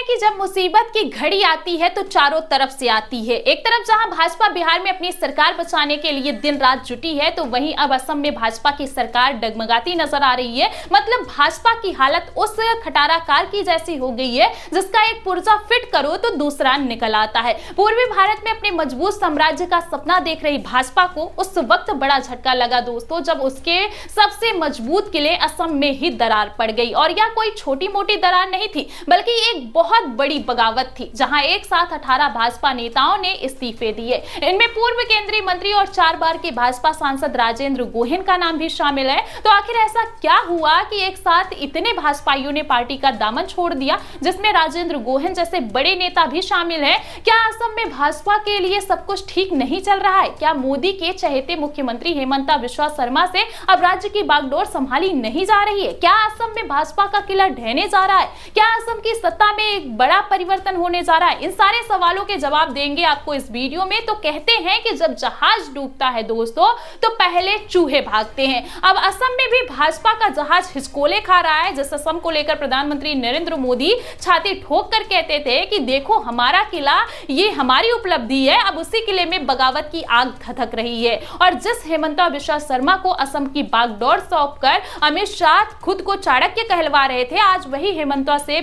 कि जब मुसीबत की घड़ी आती है तो चारों तरफ से आती है। एक तरफ जहां भाजपा बिहार में अपनी सरकार बचाने के लिए दिन रात जुटी है, तो वहीं अब असम में भाजपा की सरकार डगमगाती नजर आ रही है। मतलब भाजपा की हालत उस खटारा कार की जैसी हो गई है जिसका एक पुर्जा फिट करो तो दूसरा निकल आता है। पूर्वी भारत में अपने मजबूत साम्राज्य का सपना देख रही भाजपा को उस वक्त बड़ा झटका लगा दोस्तों, जब उसके सबसे मजबूत किले असम में ही दरार पड़ गई। और यह कोई छोटी मोटी दरार नहीं थी, बल्कि एक बहुत बड़ी बगावत थी, जहां एक साथ 18 भाजपा नेताओं ने इस्तीफे दिए। इनमें पूर्व केंद्रीय मंत्री और 4 बार के भाजपा सांसद राजेंद्र गोहेन का नाम भी शामिल है। तो आखिर ऐसा क्या हुआ कि एक साथ इतने भाजपाइयों ने पार्टी का दामन छोड़ दिया, जिसमें राजेंद्र गोहेन जैसे बड़े नेता भी शामिल हैं? क्या असम में भाजपा के लिए सब कुछ ठीक नहीं चल रहा है? क्या मोदी के चहेते मुख्यमंत्री हेमंता बिस्वा शर्मा से अब राज्य की बागडोर संभाली नहीं जा रही है? क्या असम में भाजपा का किला ढहने जा रहा है? क्या असम की सत्ता में एक बड़ा परिवर्तन होने जा रहा है? इन सारे सवालों के जवाब देंगे आपको इस वीडियो में। तो कहते हैं कि जब जहाज डूबता है दोस्तों, तो पहले चूहे भागते हैं। अब असम में भी भाजपा का जहाज हिचकोले खा रहा है। जिस असम को लेकर प्रधानमंत्री नरेंद्र मोदी छाती ठोक कर कहते थे कि देखो हमारा किला, ये हमारी उपलब्धि है, अब उसी किले में बगावत की आग धधक रही है। और जिस हेमंता बिस्वा शर्मा को असम की बागडोर सौंपकर अमित शाह खुद को चाणक्य कहलवा रहे थे, आज वही हेमंता से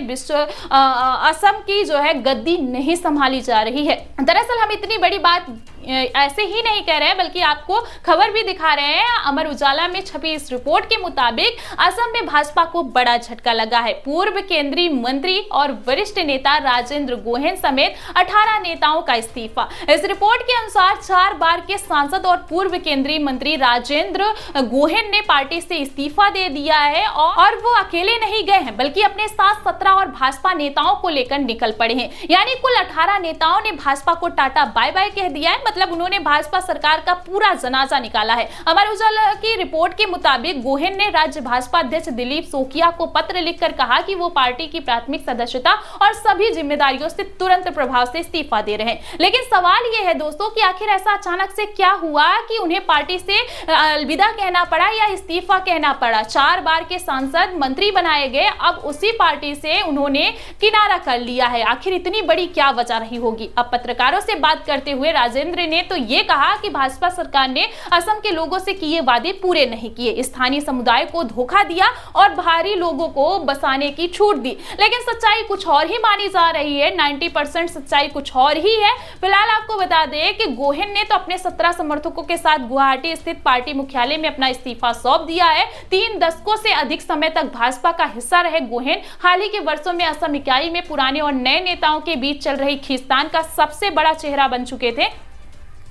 असम की जो है गद्दी नहीं संभाली जा रही है। दरअसल हम इतनी बड़ी बात ऐसे ही नहीं कह रहे हैं, बल्कि आपको खबर भी दिखा रहे हैं। अमर उजाला में छपी इस रिपोर्ट के मुताबिक असम में भाजपा को बड़ा झटका लगा है। पूर्व केंद्रीय मंत्री और वरिष्ठ नेता राजेंद्र गोहेन समेत 18 नेताओं का इस्तीफा। इस रिपोर्ट के अनुसार 4 बार के सांसद और पूर्व केंद्रीय मंत्री राजेंद्र गोहेन ने पार्टी से इस्तीफा दे दिया है। और वो अकेले नहीं गए हैं, बल्कि अपने साथ 17 और भाजपा नेताओं को लेकर निकल पड़े हैं। यानी कुल 18 नेताओं ने भाजपा को टाटा बाय बाय कह दिया है। मतलब उन्होंने भाजपा सरकार का पूरा जनाजा निकाला है। अमर उजाला की रिपोर्ट के मुताबिक गोहेन ने राज्य भाजपा अध्यक्ष दिलीप सोकिया को पत्र लिखकर कहा कि वो पार्टी की प्राथमिक सदस्यता और सभी जिम्मेदारियों से तुरंत प्रभाव से इस्तीफा दे रहे हैं। लेकिन सवाल यह है दोस्तों कि आखिर ऐसा अचानक से क्या हुआ कि उन्हें पार्टी से अलविदा कहना पड़ा या इस्तीफा कहना पड़ा? 4 बार के सांसद मंत्री बनाए गए, अब उसी पार्टी से उन्होंने किनारा कर लिया है। आखिर इतनी बड़ी क्या वजह रही होगी? अब पत्रकारों से बात करते हुए राजेंद्र ने तो ये कहा कि भाजपा सरकार ने असम के लोगों से किए वादे पूरे नहीं किए, स्थानीय समुदाय को धोखा दिया और बाहरी लोगों को बसाने की छूट दी। लेकिन सच्चाई कुछ और ही मानी जा रही है। 90% सच्चाई कुछ और ही है। फिलहाल आपको बता दें कि गोहेन ने तो अपने 17 समर्थकों के साथ गुवाहाटी स्थित पार्टी मुख्यालय में अपना इस्तीफा सौंप दिया है। 3 दशकों से अधिक समय तक भाजपा का हिस्सा रहे गोहेन हाल ही के वर्षों में असम इकाई में पुराने और नए नेताओं के बीच चल रही खींचतान का सबसे बड़ा चेहरा बन चुके थे।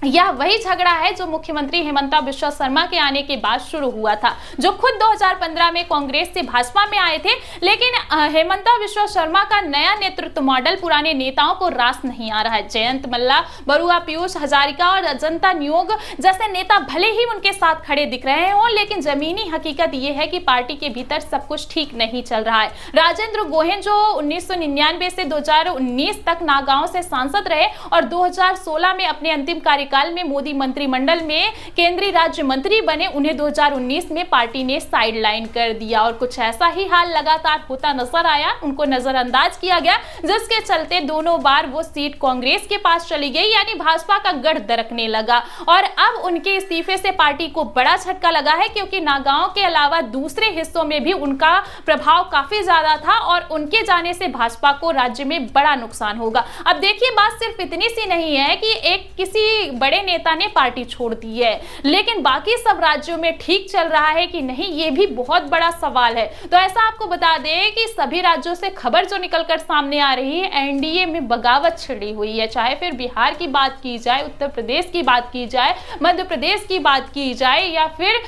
यह वही झगड़ा है जो मुख्यमंत्री हेमंता बिस्वा शर्मा के आने के बाद शुरू हुआ था, जो खुद 2015 में कांग्रेस से भाजपा में आए थे। लेकिन हेमंता बिस्वा शर्मा का नया नेतृत्व मॉडल पुराने नेताओं को रास नहीं आ रहा है। जयंत मल्ला, बरुआ, पीयूष हजारिका और अजंता नियोग जैसे नेता भले ही उनके साथ खड़े दिख रहे हों, लेकिन जमीनी हकीकत यह है कि पार्टी के भीतर सब कुछ ठीक नहीं चल रहा है। राजेंद्र गोहेन जो 1999 से 2019 तक नागांव से सांसद रहे और 2016 में अपने अंतिम कार्यकाल में मोदी मंत्रिमंडल में केंद्रीय राज्य मंत्री बने, उन्हें 2019 में पार्टी ने साइडलाइन कर दिया। और कुछ ऐसा ही हाल लगातार होता नजर आया, उनको नजरअंदाज किया गया, जिसके चलते दोनों बार वो सीट कांग्रेस के पास चली गई, यानी भाजपा का गढ़ दरकने लगा। और अब उनके इस्तीफे से पार्टी को बड़ा झटका लगा है, क्योंकि नागांव के अलावा दूसरे हिस्सों में भी उनका प्रभाव काफी ज्यादा था और उनके जाने से भाजपा को राज्य में बड़ा नुकसान होगा। अब देखिए, बात सिर्फ इतनी सी नहीं है कि एक किसी बड़े नेता ने पार्टी छोड़ दी है, लेकिन बाकी सब राज्यों में ठीक चल रहा है कि नहीं, ये भी बहुत बड़ा सवाल है। तो ऐसा आपको बता दें कि सभी राज्यों से खबर जो निकलकर सामने आ रही है, एनडीए में बगावत छिड़ी हुई है। चाहे फिर बिहार की बात की जाए, उत्तर प्रदेश की बात की जाए, मध्य प्रदेश की बात की जाए या फिर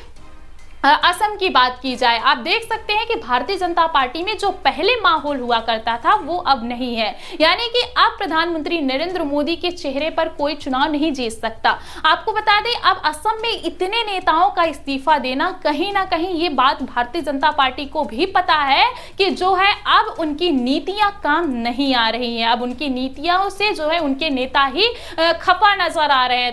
असम की बात की जाए, आप देख सकते हैं कि भारतीय जनता पार्टी में जो पहले माहौल हुआ करता था वो अब नहीं है। यानी कि अब प्रधानमंत्री नरेंद्र मोदी के चेहरे पर कोई चुनाव नहीं जीत सकता। आपको बता दें, अब असम में इतने नेताओं का इस्तीफा देना, कहीं ना कहीं ये बात भारतीय जनता पार्टी को भी पता है कि जो है अब उनकी नीतियां काम नहीं आ रही हैं। अब उनकी नीतियों से जो है उनके नेता ही खफा नजर आ रहे हैं।